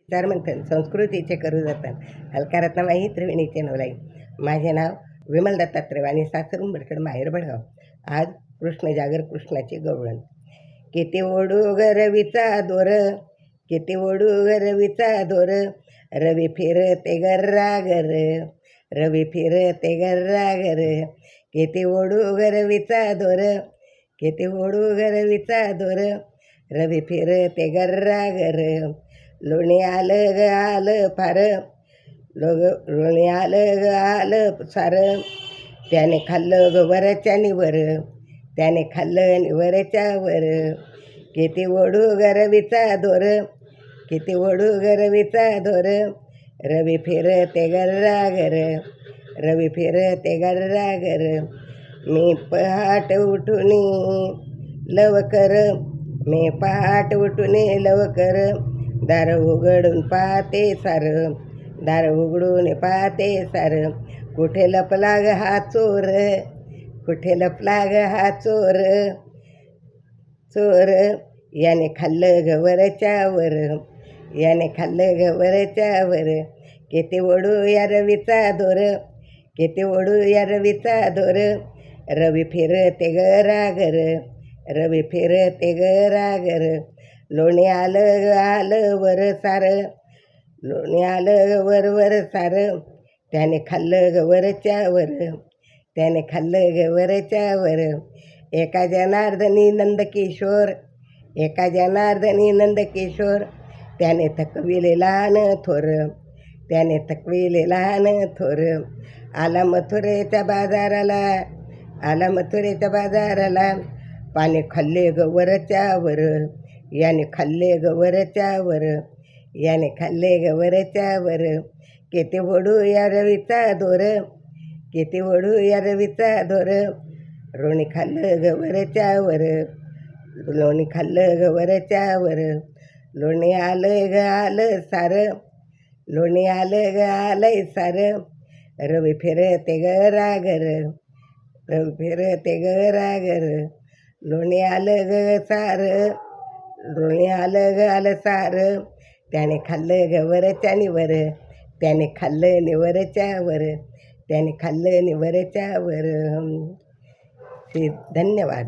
विचारमंथन संस्कृतीचे करू जतन हलका रत्नामाई त्रिवेणीचे नवलाई. माझे नाव विमल दत्तात्रय आणि सासर उंबरकड माहेर बडगाव. आज कृष्ण जागर कृष्णाचे गवळण. किती ओढू गरवीचा दोर, किती ओढू गरवीचा दोर, रवी फिरते गर्रागर, रवी फिरते गर्रागर. किती ओढू गरवीचा दोर, किती ओढू गरवीचा दोर, रवी फिरते गर्रागर. लोणी आलं ग आलं फार, लोणी आलं ग आलं सार, त्याने खाल्लं ग वरच्या निवर, त्याने खाल्लं निवरच्या वर. किती ओढू गरवीचा दोर, किती ओढू गरवीचा दोर, रवी फिरते गर्रागर, रवी फिरते गर्रागर. मी पहाट उठून लवकर, मी पहाट उठून लवकर, दार उघडून पाहते सार, दार उघडून पाहते सार. कुठे लपला ग हा चोर, कुठे लपला ग हा चोर, चोर. याने खाल्लं ग वरच्या वर, याने खाल्लं ग वरच्या वर. किती ओढू या रवीचा दोर, किती ओढू या रवीचा दोर, रवी फिरते गरागर, रवी फिरते गरागर. लोणी आलं ग आलं वर सार, लोणी आलं ग वर वर सार, त्याने खाल्लं ग वरच्या वर, त्याने खाल्लं ग वरच्या वर. एका जनार्दनी नंदकिशोर, एका जनार्दनी नंदकिशोर, त्याने थकविले लहान थोर, त्याने थकविले लहान थोर. आला मथुरेच्या बाजाराला, आला मथुरेच्या बाजाराला, पाने खाल्ले ग वरच्या वर, याने खाल्ले ग वरच्या वर, याने खाल्ले ग वरच्या वर. किती ओढू या रवीचा दोर, किती ओढू या रवीचा दोर, लोणी खाल्लं ग वरच्या वर, लोणी खाल्लं ग वरच्या वर. लोणी आलं ग आलं सार, लोणी आलं ग आलंय सार, रवी फिरते गरागर, रवी फिरते गरागर. लोणी आलं ग सार, लोणी आलं ग आलं सार, त्याने खाल्लं ग वरच्या निवर, त्याने खाल्लं निवरच्या वर, त्याने खाल्लं निवरच्या वर. धन्यवाद.